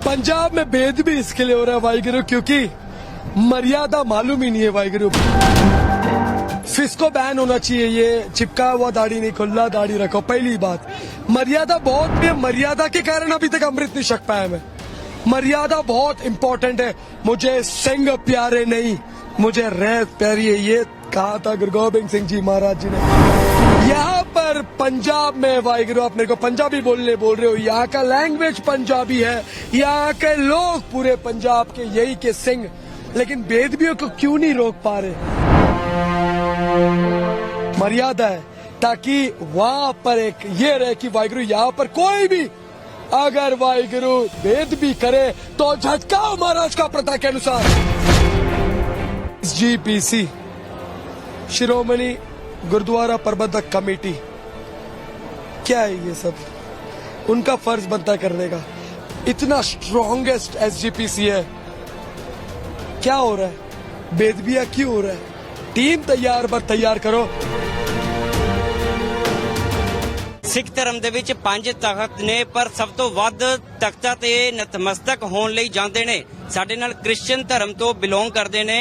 पंजाब में भेद भी इसके लिए हो रहा है वाहिगुरु, क्योंकि मर्यादा मालूम ही नहीं है वाहिगुरु। फिस्को बैन होना चाहिए, ये चिपका हुआ दाढ़ी नहीं, खुला दाढ़ी रखो। पहली बात, मर्यादा बहुत है, मर्यादा के कारण अभी तक अमृत नहीं छक पाया मैं। मर्यादा बहुत इंपॉर्टेंट है। मुझे सिंह प्यारे नहीं, मुझे रैत प्यारी है, ये कहा था गुरु गोबिंद सिंह जी महाराज जी ने। यहाँ पर पंजाब में वाहिगुरु, आप मेरे को पंजाबी बोल रहे हो, यहाँ का लैंग्वेज पंजाबी है, यहाँ के लोग पूरे पंजाब के यही के सिंह, लेकिन बेदबियों को क्यों नहीं रोक पा रहे? मर्यादा है, ताकि वहाँ पर एक ये रहे कि वाहिगुरु यहाँ पर कोई भी अगर वाहिगुरु भेद भी करे तो झटकाओ महाराज का प्रथा के अनुसार। SGPC शिरोमणि गुरुद्वारा प्रबंधक कमेटी, क्या है ये सब? उनका फर्ज बनता करने का। इतना स्ट्रॉन्गेस्ट SGPC है, क्या हो रहा है? बेदबिया क्यों हो रहा है? टीम तैयार पर तैयार करो। ਸਿੱਖ ਧਰਮ ਦੇ ਵਿੱਚ 5 ਤਖਤ ਨੇ, ਪਰ ਸਭ ਤੋਂ ਵੱਧ ਤਖਤਾਂ ਤੇ ਨਤਮਸਤਕ ਹੋਣ ਲਈ ਜਾਂਦੇ ਨੇ ਸਾਡੇ ਨਾਲ ਕ੍ਰਿਸਚੀਅਨ ਧਰਮ ਤੋਂ ਬਿਲੋਂਗ ਕਰਦੇ ਨੇ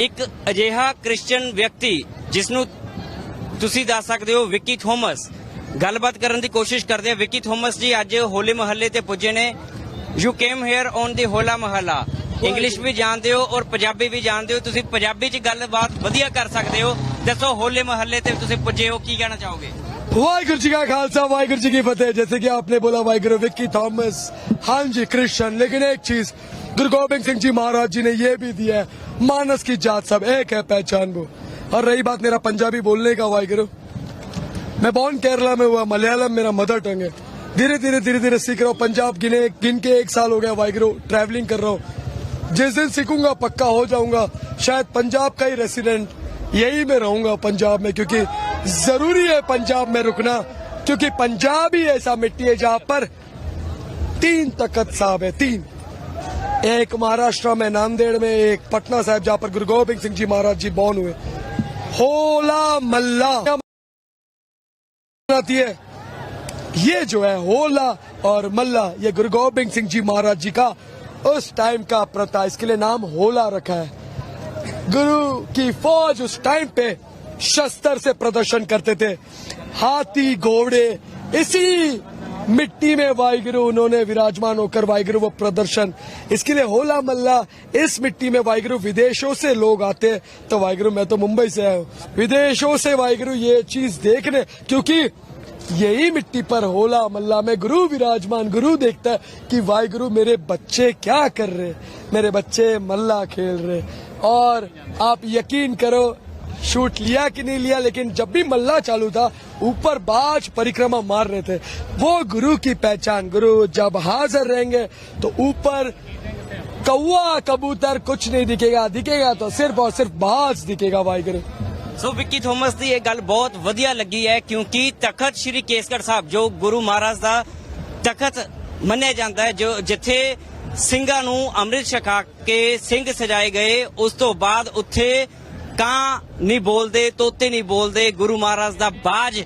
ਇੱਕ ਅਜਿਹਾ ਕ੍ਰਿਸਚੀਅਨ ਵਿਅਕਤੀ ਜਿਸ ਨੂੰ ਤੁਸੀਂ ਦੱਸ ਸਕਦੇ ਹੋ ਵਿੱਕੀ ਥੋਮਸ। ਗੱਲਬਾਤ ਕਰਨ ਦੀ ਕੋਸ਼ਿਸ਼ ਕਰਦੇ ਆ। ਵਿੱਕੀ ਥੋਮਸ ਜੀ ਅੱਜ ਹੋਲੇ ਮਹੱਲੇ ਤੇ ਪੁੱਜੇ ਨੇ। You came here on the Hola Mohalla. English ਵੀ ਜਾਣਦੇ ਹੋ ਔਰ ਪੰਜਾਬੀ ਵੀ ਜਾਣਦੇ ਹੋ, ਤੁਸੀਂ ਪੰਜਾਬੀ 'ਚ ਗੱਲਬਾਤ ਵਧੀਆ ਕਰ ਸਕਦੇ ਹੋ। ਦੱਸੋ ਹੋਲੇ ਮਹੱਲੇ ਤੇ ਤੁਸੀਂ ਪੁੱਜੇ ਹੋ, ਕੀ ਕਹਿਣਾ ਚਾਹੋਗੇ? वाहिगुरु जी का खालसा, वाहिगुरु जी की फतेह। जैसे कि आपने बोला वाहिगुरु विक्की थॉमस, हाँ जी क्रिश्चियन, लेकिन एक चीज गुरु गोबिंद सिंह जी महाराज जी ने ये भी दिया है, मानस की जात सब एक है, पहचान वो। और रही बात मेरा पंजाबी बोलने का वाहिगुरु, मैं बॉर्न केरला में हुआ, मलयालम मेरा मदर टंग है। धीरे धीरे सीख रहा हूँ। पंजाब गिन के 1 साल हो गया वाहिगुरु, ट्रैवलिंग कर रहा हूँ। जिस दिन सीखूंगा पक्का हो जाऊंगा शायद पंजाब का ही रेसिडेंट, यही मैं रहूंगा पंजाब में, क्योंकि जरूरी है पंजाब में रुकना, क्योंकि पंजाब ही ऐसा मिट्टी है जहां पर 3 तख्त साहब है, 3। एक महाराष्ट्र में नांदेड़ में, एक पटना साहब जहां पर गुरु गोबिंद सिंह जी महाराज जी बॉर्न हुए। होला मल्ला आती है, ये जो है होला और मल्ला, ये गुरु गोबिंद सिंह जी महाराज जी का उस टाइम का प्रथा, इसके लिए नाम होला रखा है। गुरु की फौज उस टाइम पे शस्त्र से प्रदर्शन करते थे, हाथी घोड़े, इसी मिट्टी में वाहिगुरु उन्होंने विराजमान होकर वाहिगुरु वो प्रदर्शन, इसके लिए होला मल्ला। इस मिट्टी में वाहिगुरु, विदेशों से लोग आते, तो वाहिगुरु मैं तो मुंबई से आया हूँ, विदेशों से वाहिगुरु ये चीज देखने, क्योंकि यही मिट्टी पर होला मल्ला में गुरु विराजमान। गुरु देखता है कि वाहिगुरु मेरे बच्चे क्या कर रहे, मेरे बच्चे मल्ला खेल रहे। और आप यकीन करो, शूट लिया कि नहीं लिया, लेकिन जब भी मल्ला चालू था ऊपर बाज परिक्रमा मार रहे थे। वो गुरु की पहचान। गुरु जब हाजिर रहेंगे तो ऊपर कौवा कबूतर कुछ नहीं दिखेगा, दिखेगा तो सिर्फ और सिर्फ बाज दिखेगा वाहिगुरु। ਸੋ ਵਿੱਕੀ ਥੋਮਸ ਦੀ ਇਹ ਗੱਲ ਬਹੁਤ ਵਧੀਆ ਲੱਗੀ ਹੈ, ਕਿਉਂਕਿ ਤਖਤ ਸ੍ਰੀ ਕੇਸਗੜ੍ਹ ਸਾਹਿਬ ਜੋ ਗੁਰੂ ਮਹਾਰਾਜ ਦਾ ਤਖਤ ਮੰਨਿਆ ਜਾਂਦਾ ਹੈ, ਜੋ ਜਿੱਥੇ ਸਿੰਘਾਂ ਨੂੰ ਅੰਮ੍ਰਿਤ ਛਕਾ ਕੇ ਸਿੰਘ ਸਜਾਏ ਗਏ, ਉਸ ਤੋਂ ਬਾਅਦ ਉੱਥੇ ਕਾਂ ਨਹੀਂ ਬੋਲਦੇ, ਤੋਤੇ ਨਹੀਂ ਬੋਲਦੇ, ਗੁਰੂ ਮਹਾਰਾਜ ਦਾ ਬਾਜ।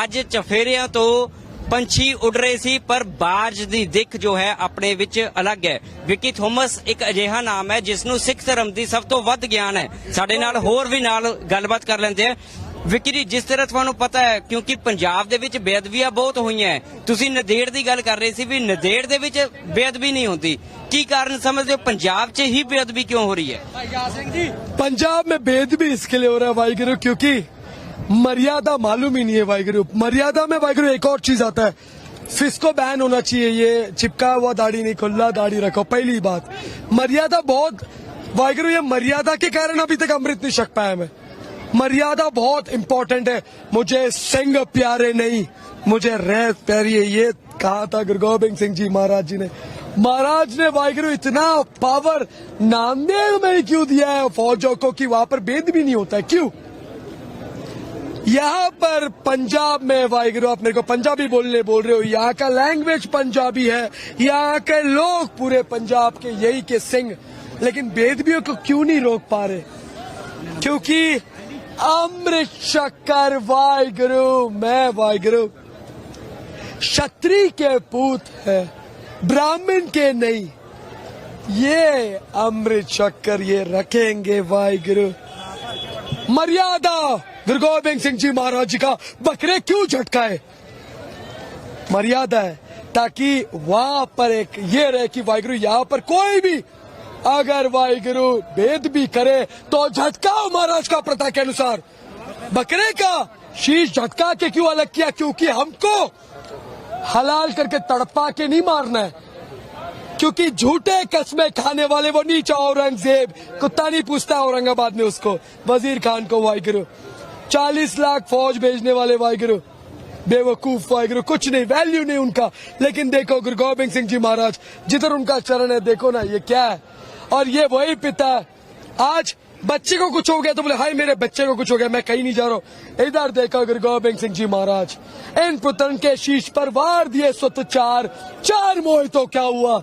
ਅੱਜ ਚਫੇਰਿਆਂ ਤੋਂ ਪੰਛੀ ਉੱਡ ਰਹੇ ਸੀ, ਪਰ ਬਾਜ ਦੀ ਦਿੱਖ ਜੋ ਹੈ ਆਪਣੇ ਵਿੱਚ ਅਲੱਗ ਹੈ। ਵਿੱਕੀ ਥੋਮਸ ਇੱਕ ਅਜਿਹਾ ਨਾਮ ਹੈ ਜਿਸ ਨੂੰ ਸਿੱਖ ਧਰਮ ਦੀ ਸਭ ਤੋਂ ਵੱਧ ਗਿਆਨ ਹੈ। ਸਾਡੇ ਨਾਲ ਹੋਰ ਵੀ ਨਾਲ ਗੱਲਬਾਤ ਕਰ ਲੈਂਦੇ ਆ। ਵਿੱਕੀ ਜੀ, ਜਿਸ ਤਰ੍ਹਾਂ ਤੁਹਾਨੂੰ ਪਤਾ ਹੈ, ਕਿਉਂਕਿ ਪੰਜਾਬ ਦੇ ਵਿੱਚ ਬੇਅਦਬੀਆਂ ਬਹੁਤ ਹੋਈਆਂ, ਤੁਸੀਂ ਨੰਦੇੜ ਦੀ ਗੱਲ ਕਰ ਰਹੇ ਸੀ ਵੀ ਨੰਦੇੜ ਦੇ ਵਿੱਚ ਬੇਅਦਬੀ ਨਹੀਂ ਹੁੰਦੀ, ਕੀ ਕਾਰਨ ਸਮਝਦੇ ਹੋ? ਪੰਜਾਬ 'ਚ ही बेअदबी क्यों हो रही है? पंजाब में बेदबी इसके लिए हो रहा है वाहिगुरु, क्योंकि मर्यादा मालूम ही नहीं है वाहिगुरु। मर्यादा में वाहिगुरु एक और चीज आता है, फिस्को बैन होना चाहिए, ये चिपका हुआ दाढ़ी नहीं, खुला दाढ़ी रखो। पहली बात, मर्यादा बहुत वाहिगुरु, ये मर्यादा के कारण अभी तक अमृत नहीं छक पाया मैं। मर्यादा बहुत इंपॉर्टेंट है। मुझे सिंह प्यारे नहीं, मुझे रैत प्यारी है, ये कहा था गुरु गोबिंद सिंह जी महाराज जी ने। महाराज ने वाहिगुरु इतना पावर नांदेड़ में क्यों दिया है फौजों को कि वहां पर भेद भी नहीं होता है? क्यों? यहाँ पर पंजाब में वाहिगुरु, आप मेरे को पंजाबी बोल रहे हो, यहाँ का लैंग्वेज पंजाबी है, यहाँ के लोग पूरे पंजाब के यही के सिंह, लेकिन बेदबियों को क्यों नहीं रोक पा रहे? क्योंकि अमृत शक्कर वाहिगुरु, मैं वाहिगुरु क्षत्रिय के पूत है, ब्राह्मण के नहीं, ये अमृत शक्कर ये रखेंगे वाहिगुरु। मर्यादा गुरु गोबिंद सिंह जी महाराज जी का बकरे क्यों झटकाए? मर्यादा है ताकि वहां पर एक ये रहे कि वाहिगुरु यहाँ पर कोई भी अगर वाहिगुरु भेद भी करे तो झटकाओ महाराज का प्रथा के अनुसार। बकरे का शीश झटका के क्यों अलग किया? क्योंकि हमको हलाल करके तड़पा के नहीं मारना है, क्योंकि झूठे कस्में खाने वाले वो नीचा औरंगजेब कुत्ता नहीं पूछता औरंगाबाद में उसको, वजीर खान को वाहिगुरु 40 लाख फौज भेजने वाले वाहिगुरु बेवकूफ वाहिगुरु, कुछ नहीं, वैल्यू नहीं उनका। लेकिन देखो गुरु गोबिंद सिंह जी महाराज जिधर उनका चरण है, देखो ना ये क्या है, और ये वही पिता है। आज बच्चे को कुछ हो गया तो बोले हाय मेरे बच्चे को कुछ हो गया, मैं कहीं नहीं जा रहा हूँ। इधर देखो गुरु गोबिंद सिंह जी महाराज इन पुत्रन के शीश पर वार दिए सुत चार मोहे तो क्या हुआ?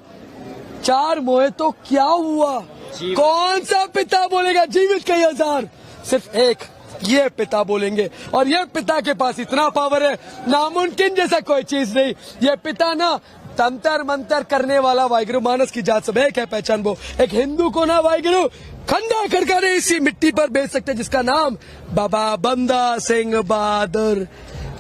4 मोहे तो क्या हुआ? कौन सा पिता बोलेगा जीवित कई हजार? सिर्फ एक ये पिता बोलेंगे, और ये पिता के पास इतना पावर है नामुमकिन जैसा कोई चीज नहीं। ये पिता ना तंतर मंतर करने वाला वाहिगुरु, मानस की जात सब एक है पहचान वो। एक हिंदू को ना वाहिगुरु खंडा करके इसी मिट्टी पर बेच सकते जिसका नाम बाबा बंदा सिंह बहादुर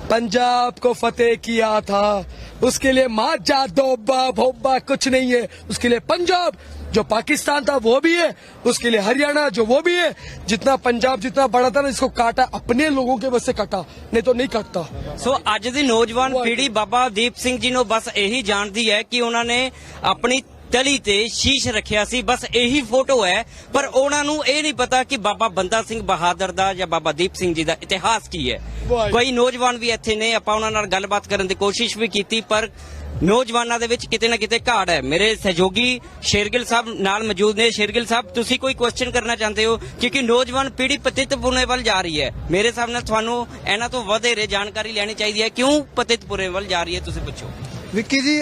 पंजाब को फतेह किया था। उसके लिए माजा दोबा भोबा कुछ नहीं है, उसके लिए पंजाब जो पाकिस्तान था वो भी है, उसके लिए हरियाणा जो वो भी है। जितना पंजाब जितना बड़ा था ना, इसको काटा अपने लोगों के बस से काटा, नहीं तो नहीं काटता। ਸੋ ਅੱਜ ਦੀ ਨੌਜਵਾਨ ਪੀੜ੍ਹੀ ਬਾਬਾ ਦੀਪ ਸਿੰਘ ਜੀ ਨੂੰ ਬਸ ਇਹੀ ਜਾਣਦੀ ਹੈ ਕਿ ਉਹਨਾਂ ਨੇ ਆਪਣੀ ਤਲੀ ਤੇ ਸ਼ੀਸ਼ ਰੱਖਿਆ ਸੀ, ਬਸ ਇਹੀ ਫੋਟੋ ਹੈ। ਪਰ ਉਹਨਾਂ ਨੂੰ ਇਹ ਨਹੀਂ ਪਤਾ ਕਿ ਬਾਬਾ ਬੰਦਾ ਸਿੰਘ ਬਹਾਦਰ ਦਾ ਜਾਂ ਬਾਬਾ ਦੀਪ ਸਿੰਘ ਜੀ ਦਾ ਇਤਿਹਾਸ ਕੀ ਹੈ। ਕੋਈ ਨੌਜਵਾਨ ਵੀ ਇੱਥੇ ਨੇ, ਆਪਾਂ ਉਹਨਾਂ ਨਾਲ ਗੱਲਬਾਤ ਕਰਨ ਦੀ ਕੋਸ਼ਿਸ਼ ਵੀ ਕੀਤੀ, ਪਰ ਨੌਜਵਾਨਾਂ ਦੇ ਵਿੱਚ ਕਿਤੇ ਨਾ ਕਿਤੇ ਘਾਟ ਹੈ। ਮੇਰੇ ਸਹਿਯੋਗੀ ਸ਼ੇਰਗਿੱਲ ਸਾਹਿਬ ਨਾਲ ਮੌਜੂਦ ਨੇ। ਸ਼ੇਰਗਿੱਲ ਸਾਹਿਬ ਤੁਸੀਂ ਕੋਈ ਕੁਐਸਚਨ ਕਰਨਾ ਚਾਹੁੰਦੇ ਹੋ? ਕਿਉਂਕਿ ਨੌਜਵਾਨ ਪੀੜ੍ਹੀ ਪਤਿਤਪੁਰੇ ਵੱਲ ਜਾ ਰਹੀ ਹੈ। ਮੇਰੇ ਹਿਸਾਬ ਨਾਲ ਤੁਹਾਨੂੰ ਇਹਨਾਂ ਤੋਂ ਵਧੇਰੇ ਜਾਣਕਾਰੀ ਲੈਣੀ ਚਾਹੀਦੀ ਹੈ। ਕਿਉਂ ਪਤਿਤਪੁਰੇ ਵੱਲ ਜਾ ਰਹੀ ਹੈ, ਤੁਸੀਂ ਪੁੱਛੋ। ਵਿੱਕੀ ਜੀ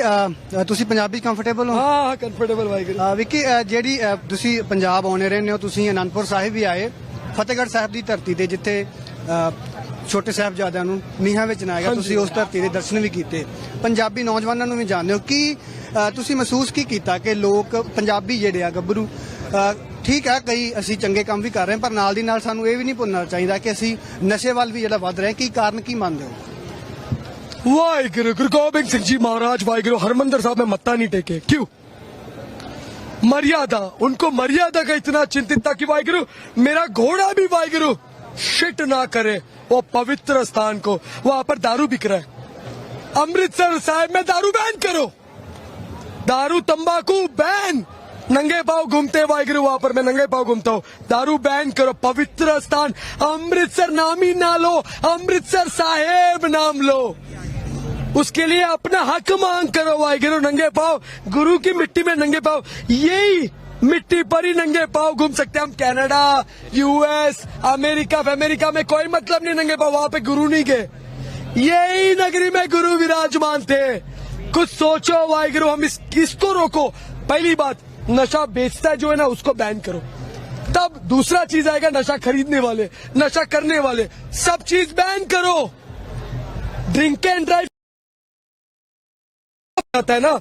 ਤੁਸੀਂ ਪੰਜਾਬੀ ਕੰਫਰਟੇਬਲ ਹੋ? ਹਾਂ ਕੰਫਰਟੇਬਲ ਵਾਹਿਗੁਰੂ। ਵਿੱਕੀ ਜਿਹੜੀ ਤੁਸੀਂ ਪੰਜਾਬ ਆਉਣੇ ਰਹਿੰਦੇ ਹੋ, ਤੁਸੀਂ ਅਨੰਦਪੁਰ ਸਾਹਿਬ ਵੀ ਆਏ, ਫਤਿਹਗੜ੍ਹ ਸਾਹਿਬ ਦੀ ਧਰਤੀ ਤੇ ਜਿੱਥੇ ਛੋਟੇ ਸਾਹਿਬਜ਼ਾਦਿਆਂ ਨੂੰ ਨੀਹਾਂ ਵਿੱਚ ਚਿਣਾਇਆ ਗਿਆ, ਤੁਸੀਂ ਉਸ ਧਰਤੀ ਦੇ ਦਰਸ਼ਨ ਵੀ ਕੀਤੇ। ਪੰਜਾਬੀ ਨੌਜਵਾਨਾਂ ਨੂੰ ਵੀ ਜਾਣਦੇ ਹੋ, ਕੀ ਤੁਸੀਂ ਮਹਿਸੂਸ ਕੀ ਕੀਤਾ ਕਿ ਲੋਕ ਪੰਜਾਬੀ ਜਿਹੜੇ ਆ ਗੱਭਰੂ, ਠੀਕ ਹੈ ਕਈ ਅਸੀਂ ਚੰਗੇ ਕੰਮ ਵੀ ਕਰ ਰਹੇ ਹਾਂ, ਪਰ ਨਾਲ ਦੀ ਨਾਲ ਸਾਨੂੰ ਇਹ ਵੀ ਨਹੀਂ ਭੁੱਲਣਾ ਚਾਹੀਦਾ ਕਿ ਅਸੀਂ ਨਸ਼ੇ ਵੱਲ ਵੀ ਜਿਹੜਾ ਵੱਧ ਰਹੇ, ਕੀ ਕਾਰਨ ਕੀ ਮੰਨਦੇ ਹੋ? वाहिगुरु गुरु गोबिंद सिंह जी महाराज वाहिगुरु हरमंदिर साहब में मत्था नहीं टेके, क्यों? मर्यादा, उनको मर्यादा का इतना चिंतित था कि वाहिगुरु मेरा घोड़ा भी वाहिगुरु शिट ना करे वो पवित्र स्थान को। वहां पर दारू बिक रहा है, अमृतसर साहिब में दारू बैन करो, दारू तंबाकू बैन। नंगे पाव घूमते वाहिगुरु वहां पर, मैं नंगे पाव घूमता हूँ। दारू बैन करो, पवित्र स्थान अमृतसर नाम ही ना लो, अमृतसर साहेब नाम लो। उसके लिए अपना हक मांग करो वाहिगुरु। नंगे पाव गुरु की मिट्टी में नंगे पाव, यही मिट्टी पर ही नंगे पाव घूम सकते हैं हम। कनाडा यूएस अमेरिका में कोई मतलब नहीं नंगे पाव, वहां पे गुरु नहीं गए। यही नगरी में गुरु विराजमान थे। कुछ सोचो वाहिगुरु, हम इसको रोको। पहली बात, नशा बेचता जो है ना उसको बैन करो, तब दूसरा चीज आएगा नशा खरीदने वाले, नशा करने वाले, सब चीज बैन करो। ड्रिंक एंड ड्राइव आता है ना,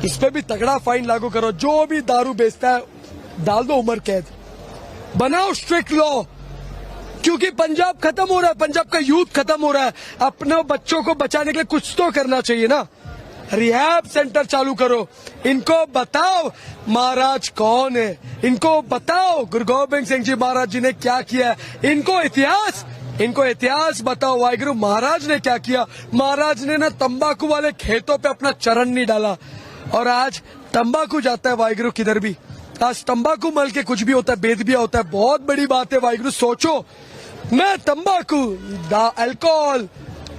इस पे भी तगड़ा फाइन लागू करो। जो भी दारू बेचता है डाल दो उम्र कैद, बनाओ स्ट्रिक्ट लॉ। क्योंकि पंजाब खत्म हो रहा है, पंजाब का यूथ खत्म हो रहा है। अपने बच्चों को बचाने के लिए कुछ तो करना चाहिए ना। रिहैब सेंटर चालू करो, इनको बताओ महाराज कौन है, इनको बताओ गुरु गोबिंद सिंह जी महाराज जी ने क्या किया है, इनको इतिहास बताओ वाहिगुरु महाराज ने क्या किया। महाराज ने ना तंबाकू वाले खेतों पे अपना चरण नहीं डाला, और आज तंबाकू जाता है वाहिगुरु किधर भी। आज तंबाकू मल के कुछ भी होता है, बेदबिया होता है। बहुत बड़ी बात है वाहिगुरु, सोचो मैं तंबाकू अल्कोहल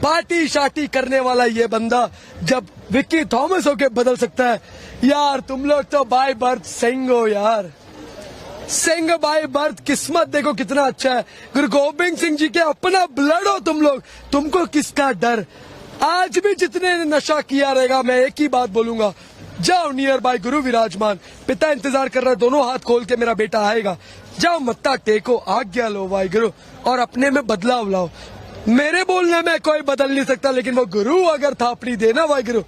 पार्टी शार्टी करने वाला ये बंदा जब विक्की थॉमस होके बदल सकता है। यार तुम लोग तो बाय बर्थ सिंह हो यार, सिंह बाय बर्थ। किस्मत देखो कितना अच्छा है, गुरु गोबिंद सिंह जी के अपना ब्लड हो तुम लोग, तुमको किसका डर। आज भी जितने ने नशा किया रहेगा, मैं एक ही बात बोलूंगा, जाओ नियर बाय गुरु विराजमान, पिता इंतजार कर रहा है, दोनों हाथ खोल के मेरा बेटा आएगा। जाओ मत्था टेको, आज्ञा लो वाहिगुरु, और अपने में बदलाव लाओ। मेरे बोलने में कोई बदल नहीं सकता, लेकिन वो गुरु अगर थापड़ी देना वाहिगुरु,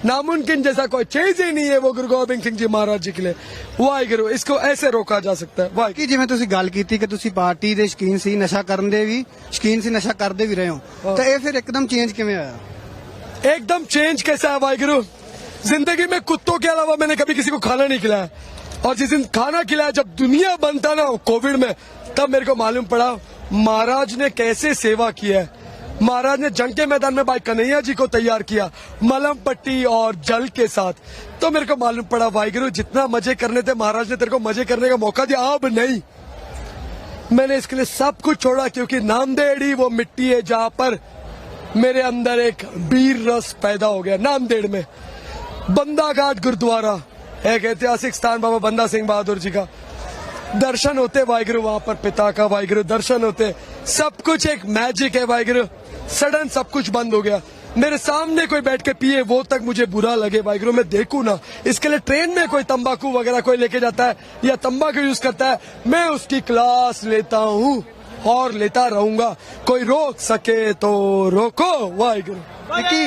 नामुमकिन जैसा कोई चीज ही नहीं है वो गुरु गोबिंद सिंह जी महाराज जी के लिए। वाहिगुरु, इसको ऐसे रोका जा सकता है। वाहिगुरु। ਕਿ ਜਿਵੇਂ ਤੁਸੀਂ ਗੱਲ ਕੀਤੀ ਕਿ ਤੁਸੀਂ ਪਾਰਟੀ ਦੇ ਸ਼ੌਕੀਨ ਸੀ, ਨਸ਼ਾ ਕਰਨ ਦੇ ਵੀ ਸ਼ੌਕੀਨ ਸੀ, ਨਸ਼ਾ ਕਰਦੇ ਵੀ ਰਹੇ ਹੋ, ਤਾਂ ਇਹ ਫਿਰ ਇੱਕਦਮ ਚੇਂਜ ਕਿਵੇਂ ਆਇਆ? एकदम चेंज कैसा है वाहिगुरु? जिंदगी में कुत्तों के अलावा मैंने कभी किसी को खाना नहीं खिलाया, और जिस दिन खाना खिलाया जब दुनिया बंद था ना कोविड में, तब मेरे को मालूम पड़ा महाराज ने कैसे सेवा किया है। महाराज ने जंग के मैदान में भाई कन्हैया जी को तैयार किया मलहम पट्टी और जल के साथ। तो मेरे को मालूम पड़ा वाहिगुरु जितना मजे करने थे महाराज ने तेरे को मजे करने का मौका दिया, अब नहीं। मैंने इसके लिए सब कुछ छोड़ा, क्योंकि नामदेड़ी वो मिट्टी है जहां पर मेरे अंदर एक वीर रस पैदा हो गया। नामदेड़ में बंदा घाट गुरुद्वारा, एक ऐतिहासिक स्थान बाबा बंदा सिंह बहादुर जी का दर्शन होते वाहिगुरु, वहां पर पिता का वाहिगुरु दर्शन होते, सब कुछ एक मैजिक है वाहिगुरु। सडन सब कुछ बंद हो गया, मेरे सामने कोई बैठ के पिए वो तक मुझे बुरा लगे वाहिगुरु, मैं देखूं ना। इसके लिए ट्रेन में कोई तंबाकू वगैरह कोई लेके जाता है या तंबाकू यूज करता है, मैं उसकी क्लास लेता हूँ और लेता रहूंगा। कोई रोक सके तो रोको वाहिगुरु। ਵਿੱਕੀ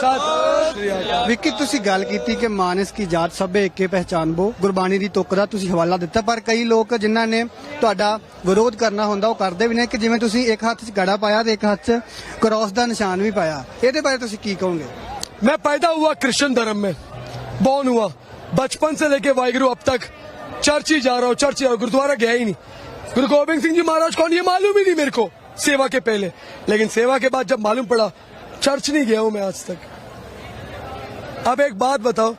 सत श्री अकाल। ਵਿੱਕੀ ਤੁਸੀਂ ਗੱਲ ਕੀਤੀ ਕਿ ਮਾਨਸ ਕੀ ਜਾਤ ਸਭੇ ਏਕੇ ਪਹਿਚਾਨਬੋ, ਗੁਰਬਾਣੀ ਦੀ ਤੁਕ ਦਾ ਤੁਸੀਂ ਹਵਾਲਾ ਦਿੱਤਾ, ਪਰ ਕਈ ਲੋਕ ਜਿਨ੍ਹਾਂ ਨੇ ਤੁਹਾਡਾ ਵਿਰੋਧ ਕਰਨਾ ਹੁੰਦਾ ਉਹ ਕਰਦੇ ਵੀ ਨੇ ਕਿ ਜਿਵੇਂ ਤੁਸੀਂ ਇੱਕ ਹੱਥ 'ਚ ਗੜਾ ਪਾਇਆ ਤੇ ਇੱਕ ਹੱਥ 'ਚ ਕ੍ਰਾਸ ਦਾ ਨਿਸ਼ਾਨ ਵੀ ਪਾਇਆ, ਇਹਦੇ ਬਾਰੇ ਤੁਸੀਂ ਕੀ ਕਹੋਗੇ? मैं पैदा हुआ क्रिश्चियन धर्म में, बॉर्न हुआ, बचपन से लेके वाहिगुरु अब तक चर्च ही जा रहा हूँ, चर्च ही गुरुद्वारा गया ही नहीं। गुरु गोबिंद सिंह जी महाराज कौन ये मालूम ही नहीं मेरे को सेवा के पहले, लेकिन सेवा के बाद जब मालूम पड़ा चर्च नहीं गया हूं मैं आज तक। अब एक बात बताओ,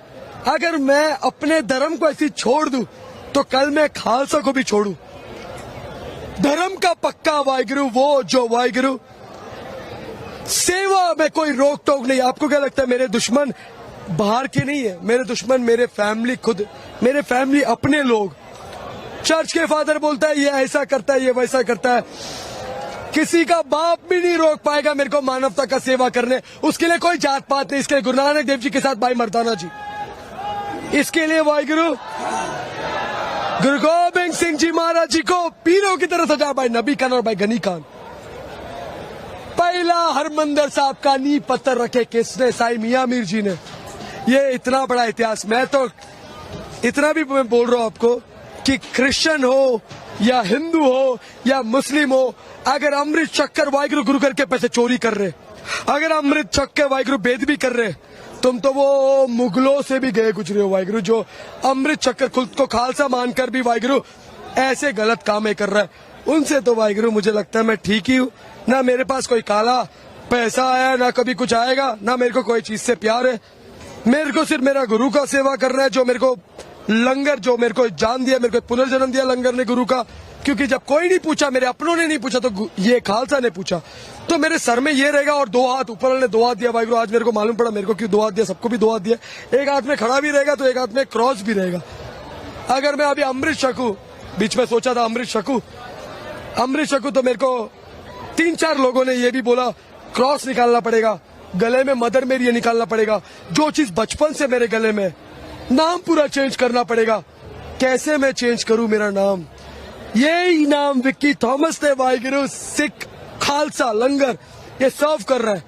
अगर मैं अपने धर्म को ऐसी छोड़ दूं तो कल मैं खालसा को भी छोड़ूं। धर्म का पक्का वाहिगुरु वो जो वाहिगुरु सेवा में कोई रोक टोक नहीं। आपको क्या लगता है मेरे दुश्मन बाहर के नहीं है? मेरे दुश्मन मेरे फैमिली, खुद मेरे फैमिली अपने लोग। चर्च के फादर बोलता है ये ऐसा करता है, ये वैसा करता है, किसी का बाप भी नहीं रोक पाएगा मेरे को मानवता का सेवा करने। उसके लिए कोई जात पात नहीं, इसके लिए गुरु नानक देव जी के साथ भाई मर्दाना जी, इसके लिए वाहिगुरु गुरु गोबिंद सिंह जी महाराज जी को पीरों की तरह सजा भाई नबी खान और भाई गनी खान। पहला हरमंदर साहब का नींव पत्थर रखे किसने? साईं मियां मीर जी ने। ये इतना बड़ा इतिहास, मैं तो इतना भी मैं बोल रहा हूं आपको कि क्रिश्चियन हो या हिंदू हो या मुस्लिम हो, अगर अमृत शक्कर वाहिगुरु गुरु करके पैसे चोरी कर रहे, अगर अमृत शक्कर वाहिगुरु बेद भी कर रहे, तुम तो वो मुगलों से भी गए गुजरे हो वाहिगुरु, जो अमृत शक्कर खुद को खालसा मानकर भी वाहिगुरु ऐसे गलत काम कर रहा है। उनसे तो वाहिगुरु मुझे लगता है मैं ठीक ही हूँ। ना मेरे पास कोई काला पैसा आया, ना कभी कुछ आएगा, ना मेरे को कोई चीज से प्यार है। मेरे को सिर्फ मेरा गुरु का सेवा करना है, जो मेरे को लंगर, जो मेरे को जान दिया, मेरे को पुनर्जन्म दिया लंगर ने गुरु का। क्योंकि जब कोई नहीं पूछा, मेरे अपनों ने नहीं पूछा, तो ये खालसा ने पूछा, तो मेरे सर में ये रहेगा। और दो हाथ ऊपर ने दो हाथ दिया वाहिगुरु, आज मेरे को मालूम पड़ा मेरे को क्यों दो हाथ दिया, सबको भी दो हाथ दिया। एक हाथ में खड़ा भी रहेगा तो एक हाथ में क्रॉस भी रहेगा। अगर मैं अभी अमृत शकूं, बीच में सोचा था अमृत शकूं तो मेरे को 3-4 लोगों ने ये भी बोला क्रॉस निकालना पड़ेगा, गले में मदर मेरी ये निकालना पड़ेगा, जो चीज बचपन से मेरे गले में, नाम पूरा चेंज करना पड़ेगा। कैसे मैं चेंज करूं मेरा नाम? यही नाम विक्की थॉमस ने वाहिगुरु सिख खालसा लंगर ये सर्व कर रहा है,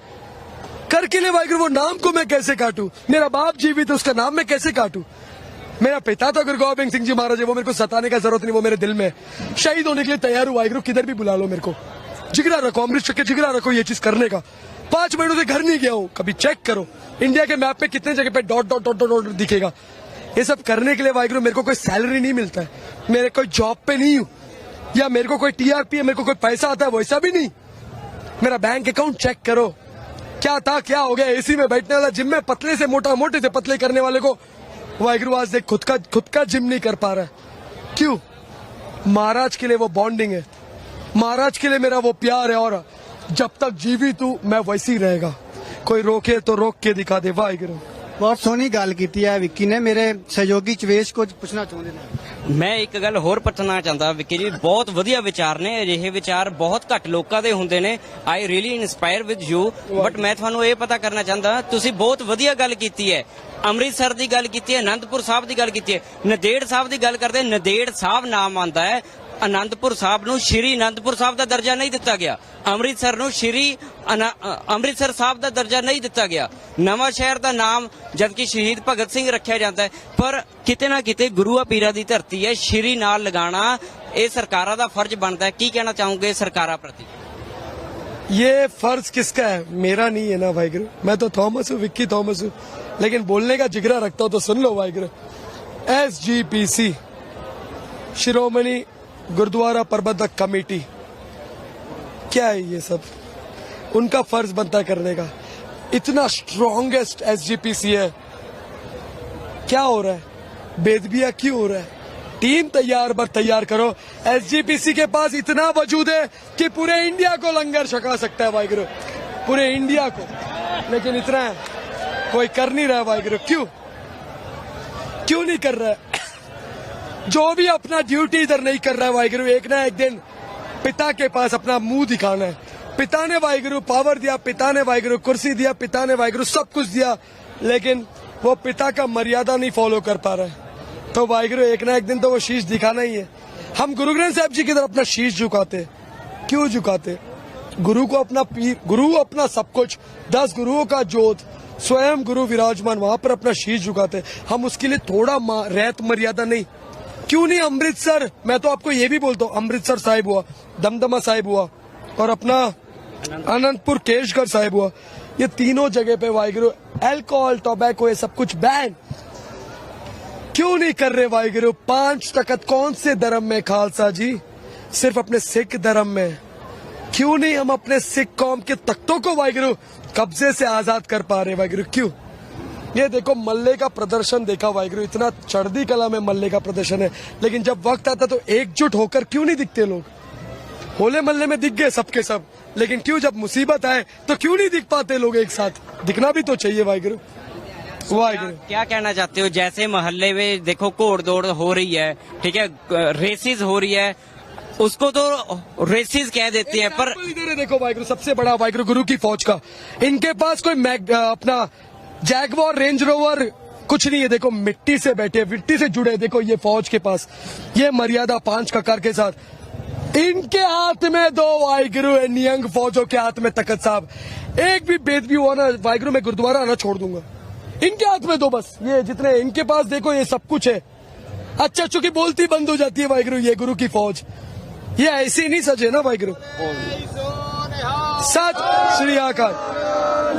करके लिए वाहिगुरु वो नाम को मैं कैसे काटूं? मेरा बाप जीवित है, उसका नाम मैं कैसे काटूं? मेरा पिता था गुरु गोबिंद सिंह जी महाराज, वो मेरे को सताने का जरूरत नहीं, वो मेरे दिल में शहीद होने के लिए तैयार हुआ। वाहिगुरु किधर भी बुला लो, मेरे को जिगरा रखो, अमृत शक्कर जिगरा रखो ये चीज करने का। 5 महीनों से घर नहीं गया हूँ, कभी चेक करो इंडिया के मैप पे कितने जगह पे डॉट डॉट डॉट डॉट दिखेगा। ये सब करने के लिए वाहिगुरु मेरे को कोई सैलरी नहीं मिलता है, मेरे कोई जॉब पे नहीं हूँ, या मेरे को कोई टीआरपी है, मेरे को कोई पैसा आता है, वैसा भी नहीं। मेरा बैंक अकाउंट चेक करो, क्या था क्या हो गया। एसी में बैठने वाला, जिम में पतले से मोटा, मोटे से पतले करने वाले को वाहिगुरु आज देख खुद का जिम नहीं कर पा रहा है। क्यों? महाराज के लिए वो बॉन्डिंग है, महाराज के लिए मेरा वो प्यार है, और जब तक जीवित हूं मैं वैसे ही रहेगा। कोई रोके तो रोक के दिखा दे वाहिगुरु। ਬਹੁਤ ਸੋਹਣੀ ਗੱਲ ਕੀਤੀ ਹੈ ਵਿੱਕੀ ਨੇ। ਮੇਰੇ ਸਹਿਯੋਗੀ ਚਵੇਸ਼ ਕੁਝ ਪੁੱਛਣਾ ਚਾਹੁੰਦੇ ਨੇ। ਮੈਂ ਇੱਕ ਗੱਲ ਹੋਰ ਪੁੱਛਣਾ ਚਾਹੁੰਦਾ ਵਿੱਕੀ ਜੀ, ਬਹੁਤ ਵਧੀਆ ਵਿਚਾਰ ਨੇ, ਅਜਿਹੇ ਵਿਚਾਰ ਬਹੁਤ ਘੱਟ ਲੋਕਾਂ ਦੇ ਹੁੰਦੇ ਨੇ। I really inspire with you, but ਮੈਂ ਤੁਹਾਨੂੰ ਇਹ ਪਤਾ ਕਰਨਾ ਚਾਹੁੰਦਾ, ਤੁਸੀਂ ਬਹੁਤ ਵਧੀਆ ਗੱਲ ਕੀਤੀ ਹੈ, ਅੰਮ੍ਰਿਤਸਰ ਦੀ ਗੱਲ ਕੀਤੀ ਹੈ, ਅਨੰਦਪੁਰ ਸਾਹਿਬ ਦੀ ਗੱਲ ਕੀਤੀ ਹੈ, ਨੰਦੇੜ ਸਾਹਿਬ ਦੀ ਗੱਲ ਕਰਦੇ, ਨੰਦੇੜ ਸਾਹਿਬ ਨਾਮ ਆਉਂਦਾ ਹੈ ਆਨੰਦਪੁਰ ਸਾਹਿਬ ਨੂੰ ਸ਼੍ਰੀ ਆਨੰਦਪੁਰ ਸਾਹਿਬ ਦਾ ਦਰਜਾ ਨਹੀਂ ਦਿੱਤਾ ਗਿਆ, ਅੰਮ੍ਰਿਤਸਰ ਨੂੰ ਸ਼੍ਰੀ ਅੰਮ੍ਰਿਤਸਰ ਸਾਹਿਬ ਦਾ ਦਰਜਾ ਨਹੀਂ ਦਿੱਤਾ ਗਿਆ, ਨਵਾਂ ਸ਼ਹਿਰ ਦਾ ਨਾਮ ਜਦਕਿ ਸ਼ਹੀਦ ਭਗਤ ਸਿੰਘ ਰੱਖਿਆ ਜਾਂਦਾ ਹੈ, ਪਰ ਕਿਤੇ ਨਾ ਕਿਤੇ ਗੁਰੂਆਂ ਪੀਰਾਂ ਦੀ ਧਰਤੀ ਹੈ, ਸ਼੍ਰੀ ਨਾਲ ਲਗਾਉਣਾ ਇਹ ਸਰਕਾਰਾਂ ਦਾ ਫਰਜ਼ ਬਣਦਾ ਹੈ। ਕੀ ਕਹਿਣਾ ਚਾਹੋਗੇ ਸਰਕਾਰਾਂ ਪ੍ਰਤੀ? ये फर्ज किसका है? मेरा नहीं है ना वाहिगुरु। मैं तो थॉमस हूँ, विक्की थॉमस हूँ, लेकिन बोलने का जिगरा रखता हूँ तो सुन लो वाहिगुरु। SGPC, शिरोमणि गुरुद्वारा प्रबंधक कमेटी, क्या है ये सब? उनका फर्ज बनता है करने का। इतना स्ट्रॉन्गेस्ट SGPC है, क्या हो रहा है? बेदबिया क्यों हो रहा है? टीम तैयार करो। SGPC के पास इतना वजूद है कि पूरे इंडिया को लंगर छका सकता है वाहिगुरु, पूरे इंडिया को, लेकिन इतना है कोई कर नहीं रहा है वाहिगुरु। क्यों नहीं कर रहा है? जो भी अपना ड्यूटी इधर नहीं कर रहा है वाहिगुरु, एक ना एक दिन पिता के पास अपना मुंह दिखाना है। पिता ने वाहिगुरु पावर दिया, पिता ने वाहिगुरु कुर्सी दिया, पिता ने वाहिगुरु सब कुछ दिया, लेकिन वो पिता का मर्यादा नहीं फॉलो कर पा रहा है। तो वाहिगुरु एक ना एक दिन तो वो शीश दिखाना ही है। हम गुरु ग्रंथ साहिब जी की तरफ अपना शीश झुकाते, क्यों झुकाते? गुरु को अपना पीर, गुरु अपना सब कुछ, 10 गुरुओं का जोत, स्वयं गुरु विराजमान, वहां पर अपना शीश झुकाते। हम उसके लिए थोड़ा रहत मर्यादा नहीं? क्यों नहीं अमृतसर? मैं तो आपको ये भी बोलता हूँ, अमृतसर साहिब हुआ, दमदमा साहिब हुआ और अपना अनंतपुर केशगढ़ साहिब हुआ, ये तीनों जगह पे वाहिगुरु अल्कोहल, टोबैको, ये सब कुछ बैन क्यों नहीं कर रहे वाहिगुरु? 5 तखत कौन से धर्म में खालसा जी? सिर्फ अपने सिख धर्म में। क्यों नहीं हम अपने सिख कौम के तख्तों को वाहिगुरु कब्जे से आजाद कर पा रहे वाहिगुरु? क्यों? ये देखो मल्ले का प्रदर्शन देखा वाहिगुरु, इतना चढ़ती कला में मल्ले का प्रदर्शन है, लेकिन जब वक्त आता तो एकजुट होकर क्यों नहीं दिखते लोग? होले मल्ले में दिख गए सबके सब, लेकिन क्यों जब मुसीबत आए तो क्यों नहीं दिख पाते लोग एक साथ? दिखना भी तो चाहिए वाहिगुरु। क्या कहना चाहते हो? जैसे मोहल्ले में देखो घोड़ दौड़ हो रही है, ठीक है, रेसिस हो रही है, उसको तो रेसिस कह देते हैं, पर इधर देखो वाहिगुरु, सबसे बड़ा वाहिगुरु गुरु की फौज का, इनके पास कोई अपना जैगवार, रेंज रोवर कुछ नहीं है। देखो मिट्टी से बैठे, मिट्टी से जुड़े, देखो ये फौज के पास ये मर्यादा 5 ककार के साथ, इनके हाथ में 2 वाहिगुरु, नियंग फौजों के हाथ में तखत साहब। एक भी बेदबी हुआ ना वाहिगुरु, मैं गुरुद्वारा आना छोड़ दूंगा। इनके हाथ में 2 बस, ये जितने इनके पास देखो ये सब कुछ है। अच्छा चूंकि बोलती बंद हो जाती है वाहिगुरु, ये गुरु की फौज, ये ऐसी नहीं सजे ना वाहिगुरु। सत श्री अकाल।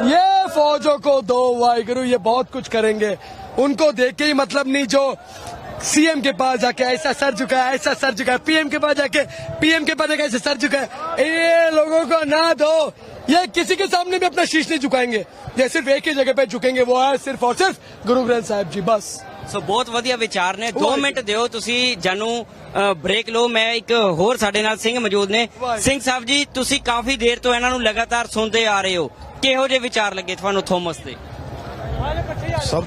ये फौजों को 2 वाहिगुरु, ये बहुत कुछ करेंगे, उनको देख के ही मतलब नहीं। जो सीएम के पास जाके ऐसा सर झुकाया, ऐसा सर झुकाया, पीएम के पास जाके पीएम के पास जाके ऐसा सर झुकाया, ये लोगों को ना दो। ये किसी के सामने भी अपना शीश नहीं झुकाएंगे, ये सिर्फ एक ही जगह पे झुकेंगे, वो है सिर्फ और सिर्फ गुरु ग्रंथ साहिब जी, बस। ਸੋ ਬਹੁਤ ਵਧੀਆ ਵਿਚਾਰ ਨੇ। 2 ਮਿੰਟ ਦਿਓ ਤੁਸੀਂ ਜਾਨੂੰ ਬ੍ਰੇਕ ਲਓ। ਮੈਂ ਇੱਕ ਹੋਰ ਸਾਡੇ ਨਾਲ ਸਿੰਘ ਮੌਜੂਦ ਨੇ। ਸਿੰਘ ਸਾਹਿਬ ਜੀ, ਤੁਸੀਂ ਕਾਫੀ ਦੇਰ ਤੋਂ ਇਹਨਾਂ ਨੂੰ ਲਗਾਤਾਰ ਸੁਣਦੇ ਆ ਰਹੇ ਹੋ, ਕਿਹੋ ਜਿਹੇ ਵਿਚਾਰ ਲੱਗੇ ਤੁਹਾਨੂੰ ਥੋਮਸ ਦੇ? ਸਭ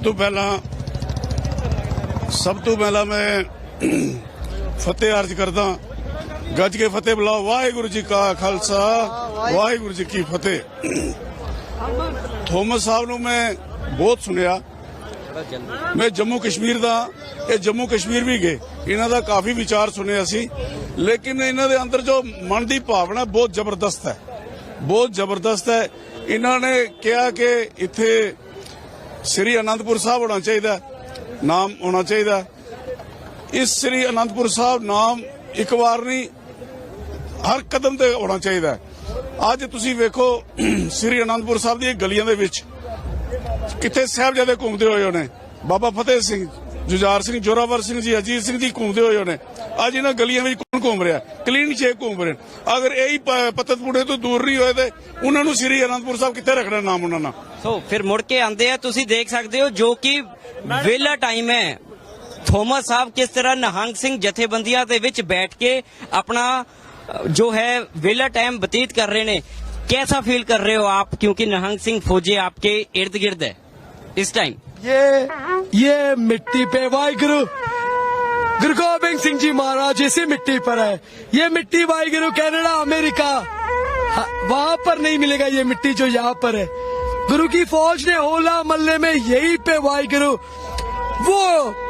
ਤੋਂ ਪਹਿਲਾਂ ਮੈਂ ਫਤਿਹ ਅਰਜ਼ ਕਰਦਾ, ਗੱਜ ਕੇ ਫਤਿਹ ਬੁਲਾਓ। ਵਾਹਿਗੁਰੂ ਜੀ ਕਾ ਖਾਲਸਾ, ਵਾਹਿਗੁਰੂ ਜੀ ਕੀ ਫਤਿਹ। ਥੋਮਸ ਸਾਹਿਬ ਨੂੰ ਮੈਂ ਬਹੁਤ ਸੁਣਿਆ, ਮੈਂ ਜੰਮੂ ਕਸ਼ਮੀਰ ਦਾ, ਇਹ ਜੰਮੂ ਕਸ਼ਮੀਰ ਵੀ ਗਏ, ਇਹਨਾਂ ਦਾ ਕਾਫੀ ਵਿਚਾਰ ਸੁਣਿਆ ਸੀ, ਲੇਕਿਨ ਇਹਨਾਂ ਦੇ ਅੰਦਰ ਜੋ ਮਨ ਦੀ ਭਾਵਨਾ ਬਹੁਤ ਜ਼ਬਰਦਸਤ ਹੈ, ਬਹੁਤ ਜ਼ਬਰਦਸਤ ਹੈ। ਇਹਨਾਂ ਨੇ ਕਿਹਾ ਕਿ ਇੱਥੇ ਸ੍ਰੀ ਅਨੰਦਪੁਰ ਸਾਹਿਬ ਹੋਣਾ ਚਾਹੀਦਾ, ਨਾਮ ਹੋਣਾ ਚਾਹੀਦਾ। ਇਸ ਸ੍ਰੀ ਅਨੰਦਪੁਰ ਸਾਹਿਬ ਨਾਮ ਇੱਕ ਵਾਰ ਨਹੀਂ, ਹਰ ਕਦਮ ਤੇ ਹੋਣਾ ਚਾਹੀਦਾ। ਅੱਜ ਤੁਸੀਂ ਵੇਖੋ ਸ੍ਰੀ ਅਨੰਦਪੁਰ ਸਾਹਿਬ ਦੀਆਂ ਗਲੀਆਂ ਦੇ ਵਿੱਚ ਕਿੱਥੇ ਸਾਹਿਬਜ਼ਾਦੇ ਘੁੰਮਦੇ ਹੋਏ ਹੋਣੇ, ਬਾਬਾ ਫਤਿਹ ਸਿੰਘ, ਜੁਝਾਰ ਸਿੰਘ, ਜੋਰਾਵਰ ਸਿੰਘ ਜੀ, ਅਜੀਤ ਸਿੰਘ ਜੀ ਘੁੰਮਦੇ ਹੋਏ ਹੋਣੇ। ਅੱਜ ਇਹਨਾਂ ਗਲੀਆਂ ਵਿੱਚ ਕੌਣ ਘੁੰਮ ਰਿਹਾ? ਕਲੀਨ ਸ਼ੇਕ ਘੁੰਮ ਰਹੇ। ਅਗਰ ਇਹੀ ਪਤਤਪੁਰੇ ਤੋਂ ਦੂਰ ਨਹੀਂ ਹੋਏ ਤੇ ਉਹਨਾਂ ਨੂੰ ਸ੍ਰੀ ਅਨੰਦਪੁਰ ਸਾਹਿਬ ਕਿੱਥੇ ਰੱਖਣਾ ਨਾਮ ਉਹਨਾਂ ਨਾਲ? ਸੋ ਫਿਰ ਮੁੜ ਕੇ ਆਉਂਦੇ ਆ, ਤੁਸੀਂ ਦੇਖ ਸਕਦੇ ਹੋ ਜੋ ਕਿ ਵੇਲਾ ਟਾਈਮ ਹੈ। ਥੋਮਸ ਸਾਹਿਬ ਕਿਸ ਤਰ੍ਹਾਂ ਨਿਹੰਗ ਸਿੰਘ ਜਥੇਬੰਦੀਆਂ ਦੇ ਵਿੱਚ ਬੈਠ ਕੇ ਆਪਣਾ ਜੋ है वेला टाइम व्यतीत कर रहे हैं। कैसा फील कर रहे हो आप, क्योंकि निहंग सिंह फौजी आपके इर्द गिर्द है इस टाइम? ये मिट्टी पे वाहिगुरु गुरु गोबिंद सिंह जी महाराज इसी मिट्टी पर है। ये मिट्टी वाहिगुरु कनाडा, अमेरिका, वहां पर नहीं मिलेगा ये मिट्टी जो यहाँ पर है। गुरु की फौज ने होला मल्ले में यही पे वाहिगुरु वो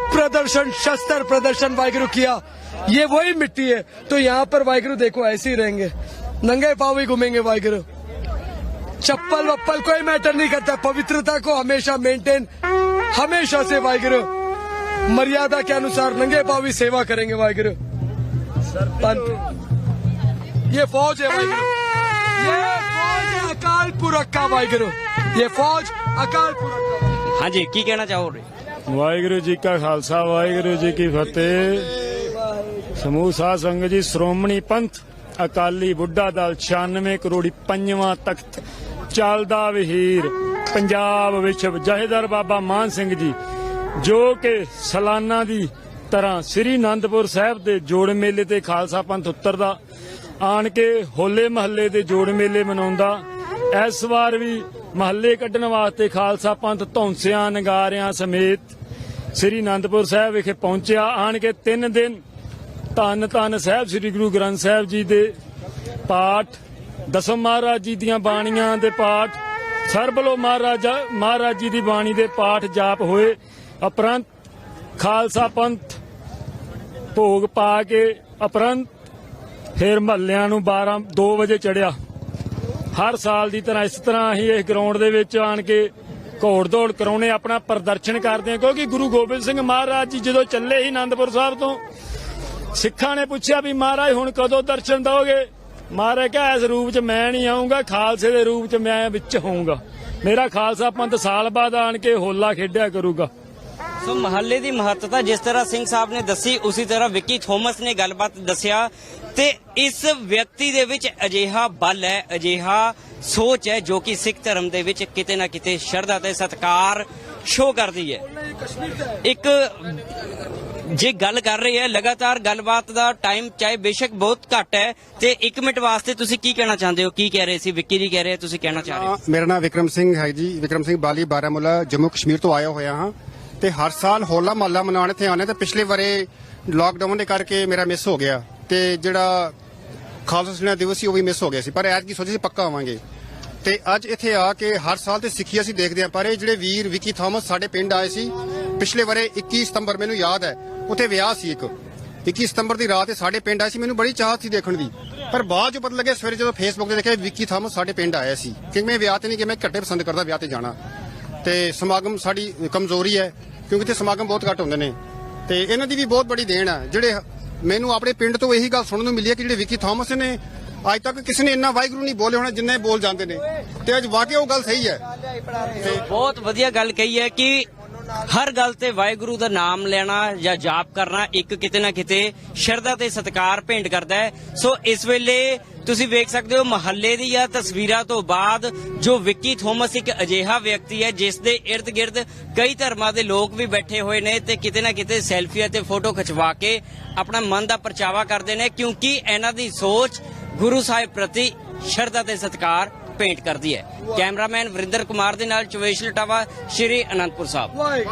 प्रदर्शन, शस्त्र प्रदर्शन वाहिगुरु किया। ये वही मिट्टी है। तो यहाँ पर वाहिगुरु देखो ऐसे ही रहेंगे, नंगे पाँव ही घूमेंगे वाहिगुरु। चप्पल वप्पल कोई मैटर नहीं करता, पवित्रता को हमेशा मेंटेन, हमेशा से वाहिगुरु मर्यादा के अनुसार नंगे पाँव ही सेवा करेंगे वाहिगुरु। ये फौज है वाहिगुरु, ये फौज है अकाल पुरख का वाहिगुरु, ये फौज अकाल पुरख का। हाँ जी, की कहना चाहोगे? ਵਾਹਿਗੁਰੂ ਜੀ ਕਾ ਖਾਲਸਾ ਵਾਹਿਗੁਰੂ ਜੀ ਕੀ ਫਤਿਹ। ਸਮੂਹ ਸਾਧ ਸੰਗਤ ਜੀ, ਸ਼੍ਰੋਮਣੀ ਪੰਥ ਅਕਾਲੀ ਬੁੱਢਾ ਦਲ 96 ਕਰੋੜੀ ਪੰਜਵਾਂ ਤਖਤ ਚੱਲਦਾ ਵਹੀਰ ਪੰਜਾਬ ਵਿਸ਼ਵ ਜਹੇਦਾਰ ਬਾਬਾ ਮਾਨ ਸਿੰਘ ਜੀ, ਜੋ ਕਿ ਸਾਲਾਨਾ ਦੀ ਤਰ੍ਹਾਂ ਸ੍ਰੀ ਅਨੰਦਪੁਰ ਸਾਹਿਬ ਦੇ ਜੋੜ ਮੇਲੇ ਤੇ ਖਾਲਸਾ ਪੰਥ ਉਤਰਦਾ, ਆਣ ਕੇ ਹੋਲੇ ਮਹੱਲੇ ਦੇ ਜੋੜ ਮੇਲੇ ਮਨਾਉਂਦਾ। ਇਸ ਵਾਰ ਵੀ ਮਹੱਲੇ ਕੱਢਣ ਵਾਸਤੇ ਖਾਲਸਾ ਪੰਥ ਧੌਂਸਿਆਂ ਨਗਾਰਿਆਂ ਸਮੇਤ ਸ੍ਰੀ ਅਨੰਦਪੁਰ ਸਾਹਿਬ ਵਿਖੇ ਪਹੁੰਚਿਆ। ਆਣ ਕੇ 3 ਦਿਨ ਧੰਨ ਧੰਨ ਸਾਹਿਬ ਸ੍ਰੀ ਗੁਰੂ ਗ੍ਰੰਥ ਸਾਹਿਬ ਜੀ ਦੇ ਪਾਠ, ਦਸਮ ਮਹਾਰਾਜ ਜੀ ਦੀਆਂ ਬਾਣੀਆਂ ਦੇ ਪਾਠ, ਸਰਬਲੋ ਮਹਾਰਾਜ ਜੀ ਦੀ ਬਾਣੀ ਦੇ ਪਾਠ ਜਾਪ ਹੋਏ। ਉਪਰੰਤ ਖਾਲਸਾ ਪੰਥ ਭੋਗ ਪਾ ਕੇ ਉਪਰੰਤ ਫਿਰ ਮਹੱਲਿਆਂ ਨੂੰ 2 ਵਜੇ ਚੜਿਆ। ਹਰ ਸਾਲ ਦੀ ਤਰ੍ਹਾਂ ਇਸ ਤਰ੍ਹਾਂ ਹੀ ਇਸ ਗਰਾਊਂਡ ਦੇ ਵਿੱਚ ਆਣ ਕੇ ਘੋੜ ਦੌੜ ਕਰਾਉਣੇ, ਆਪਣਾ ਪ੍ਰਦਰਸ਼ਨ ਕਰਦੇ ਆ। ਕਿਉਂਕਿ ਗੁਰੂ ਗੋਬਿੰਦ ਸਿੰਘ ਮਹਾਰਾਜ ਜੀ ਜਦੋਂ ਚੱਲੇ ਸੀ ਅਨੰਦਪੁਰ ਸਾਹਿਬ ਤੋਂ, ਸਿੱਖਾਂ ਨੇ ਪੁੱਛਿਆ ਵੀ ਮਹਾਰਾਜ ਹੁਣ ਕਦੋਂ ਦਰਸ਼ਨ ਦਿਓਗੇ? ਮਹਾਰਾਜ ਕਿਹਾ ਇਸ ਰੂਪ 'ਚ ਮੈਂ ਨਹੀਂ ਆਉਂਗਾ, ਖਾਲਸੇ ਦੇ ਰੂਪ 'ਚ ਮੈਂ ਵਿੱਚ ਹੋਊਂਗਾ। ਮੇਰਾ ਖਾਲਸਾ ਪੰਥ ਸਾਲ ਬਾਅਦ ਆਣ ਕੇ ਹੋਲਾ ਖੇਡਿਆ ਕਰੂਗਾ। ਸੋ ਮਹੱਲੇ ਦੀ ਮਹੱਤਤਾ ਜਿਸ ਤਰ੍ਹਾਂ ਸਿੰਘ ਸਾਹਿਬ ਨੇ ਦੱਸੀ, ਉਸੇ ਤਰ੍ਹਾਂ ਵਿੱਕੀ ਥੋਮਸ ਨੇ ਗੱਲਬਾਤ ਦੱਸਿਆ। ਤੇ ਇਸ ਵਿਅਕਤੀ ਦੇ ਵਿੱਚ ਅਜਿਹਾ ਬਲ ਹੈ, ਅਜਿਹਾ ਸੋਚ ਹੈ, ਜੋ ਕਿ ਸਿੱਖ ਧਰਮ ਦੇ ਵਿੱਚ ਕਿਤੇ ਨਾ ਕਿਤੇ ਸ਼ਰਧਾ ਤੇ ਸਤਿਕਾਰ ਸ਼ੋ ਕਰਦੀ ਹੈ। ਇੱਕ ਜੇ ਗੱਲ ਕਰ ਰਹੇ ਹੈ, ਲਗਾਤਾਰ ਗੱਲਬਾਤ ਦਾ ਟਾਈਮ ਚਾਹੇ ਬੇਸ਼ੱਕ ਬਹੁਤ ਘੱਟ ਹੈ, ਤੇ 1 ਮਿੰਟ ਵਾਸਤੇ ਤੁਸੀਂ ਕੀ ਕਹਿਣਾ ਚਾਹੁੰਦੇ ਹੋ? ਕੀ ਕਹਿ ਰਹੇ ਸੀ? ਵਿੱਕੀ ਜੀ ਕਹਿ ਰਹੇ, ਤੁਸੀਂ ਕਹਿਣਾ ਚਾਹ ਰਹੇ ਹੋ? ਮੇਰਾ ਨਾਮ ਵਿਕਰਮ ਸਿੰਘ ਹੈ ਜੀ, ਵਿਕਰਮ ਸਿੰਘ ਬਾਲੀ, ਬਾਰਾਮੂਲਾ, ਜੰਮੂ ਕਸ਼ਮੀਰ ਤੋਂ ਆਇਆ ਹੋਇਆ ਹਾਂ। ਤੇ ਹਰ ਸਾਲ ਹੋਲਾ ਮਹੱਲਾ ਮਨਾਉਣ ਇੱਥੇ ਆਉਂਦੇ, ਤੇ ਪਿਛਲੇ ਵਾਰੇ ਲਾਕਡਾਊਨ ਦੇ ਕਰਕੇ ਮੇਰਾ ਮਿਸ ਹੋ ਗਿਆ, ਤੇ ਜਿਹੜਾ ਖਾਲਸਾ ਸੇਨਾ ਦਿਵਸ ਸੀ ਉਹ ਵੀ ਮਿਸ ਹੋ ਗਿਆ ਸੀ। ਪਰ ਐਤਕੀ ਸੋਚਿਆ ਸੀ ਪੱਕਾ ਆਵਾਂਗੇ, ਤੇ ਅੱਜ ਇੱਥੇ ਆ ਕੇ ਹਰ ਸਾਲ ਤੇ ਸਿੱਖੀ ਅਸੀਂ ਦੇਖਦੇ ਹਾਂ। ਪਰ ਇਹ ਜਿਹੜੇ ਵੀਰ ਵਿੱਕੀ ਥਾਮਸ ਸਾਡੇ ਪਿੰਡ ਆਏ ਸੀ ਪਿਛਲੇ ਵਾਰੇ 21 ਸਤੰਬਰ, ਮੈਨੂੰ ਯਾਦ ਹੈ, ਉੱਥੇ ਵਿਆਹ ਸੀ ਇੱਕ 21 ਸਤੰਬਰ ਦੀ ਰਾਤ, ਸਾਡੇ ਪਿੰਡ ਆਏ ਸੀ। ਮੈਨੂੰ ਬੜੀ ਚਾਹਤ ਸੀ ਦੇਖਣ ਦੀ, ਪਰ ਬਾਅਦ ਚ ਪਤਾ ਲੱਗਿਆ ਸਵੇਰੇ ਜਦੋਂ ਫੇਸਬੁੱਕ ਤੇ ਦੇਖਿਆ ਵਿੱਕੀ ਥਾਮਸ ਸਾਡੇ ਪਿੰਡ ਆਇਆ ਸੀ। ਕਿਉਂਕਿ ਮੈਂ ਵਿਆਹ ਤੇ ਨਹੀਂ, ਕਿ ਮੈਂ ਘੱਟੇ ਪਸੰਦ ਕਰਦਾ ਵਿਆਹ ਤੇ ਜਾਣਾ, ਤੇ ਸਮਾਗਮ ਸਾਡੀ ਕਮਜ਼ੋਰੀ ਹੈ ਕਿਉਂਕਿ ਇੱਥੇ ਸਮਾਗਮ ਬਹੁਤ ਘੱਟ ਹੁੰਦੇ ਨੇ। ਤੇ ਇਹਨਾਂ ਦੀ ਵੀ ਬਹੁਤ ਬੜੀ ਦੇਣ ਹੈ। ਜਿਹੜੇ ਮੈਨੂੰ ਆਪਣੇ ਪਿੰਡ ਤੋਂ ਇਹੀ ਗੱਲ ਸੁਣਨ ਨੂੰ ਮਿਲੀ ਹੈ ਕਿ ਜਿਹੜੇ ਵਿੱਕੀ ਥਾਮਸ ਨੇ, ਅੱਜ ਤੱਕ ਕਿਸੇ ਨੇ ਇੰਨਾ ਵਾਹਿਗੁਰੂ ਨਹੀਂ ਬੋਲੇ ਹੋਣਾ ਜਿੰਨੇ ਬੋਲ ਜਾਂਦੇ ਨੇ, ਤੇ ਅੱਜ ਵਾਕਿਆ ਉਹ ਗੱਲ ਸਹੀ ਹੈ। ਬਹੁਤ ਵਧੀਆ ਗੱਲ ਕਹੀ ਹੈ ਕਿ ਹਰ ਗੱਲ ਤੇ ਵਾਹਿਗੁਰੂ ਦਾ ਨਾਮ ਲੈਣਾ ਜਾਂ ਜਾਪ ਕਰਨਾ ਇੱਕ ਕਿਤੇ ਨਾ ਕਿਤੇ ਸ਼ਰਧਾ ਤੇ ਸਤਿਕਾਰ ਭੇਂਟ ਕਰਦਾ ਹੈ। ਸੋ ਇਸ ਵੇਲੇ ਤੁਸੀਂ ਵੇਖ ਸਕਦੇ ਹੋ ਮਹੱਲੇ ਦੀਆਂ ਤਸਵੀਰਾਂ ਤੋਂ ਬਾਅਦ ਜੋ ਵਿੱਕੀ ਥੋਮਸ ਇੱਕ ਅਜਿਹਾ ਵਿਅਕਤੀ ਹੈ ਜਿਸ ਦੇ ਇਰਦ ਗਿਰਦ ਕਈ ਧਰਮਾਂ ਦੇ ਲੋਕ ਵੀ ਬੈਠੇ ਹੋਏ ਨੇ, ਤੇ ਕਿਤੇ ਨਾ ਕਿਤੇ ਸੈਲਫੀ ਅਤੇ ਫੋਟੋ ਖਿਚਵਾ ਕੇ ਆਪਣਾ ਮਨ ਦਾ ਪਰਚਾਵਾ ਕਰਦੇ ਨੇ, ਕਿਉਂਕਿ ਇਹਨਾਂ ਦੀ ਸੋਚ ਗੁਰੂ ਸਾਹਿਬ ਪ੍ਰਤੀ ਸ਼ਰਧਾ ਤੇ ਸਤਿਕਾਰ ਭੇਂਟ ਕਰਦੀ ਹੈ। ਕੈਮਰਾਮੈਨ ਵਰਿੰਦਰ ਕੁਮਾਰ ਦੇ ਨਾਲ ਚਵੇਸ਼ ਲਟਾਵਾ, ਸ਼੍ਰੀ ਅਨੰਦਪੁਰ ਸਾਹਿਬ।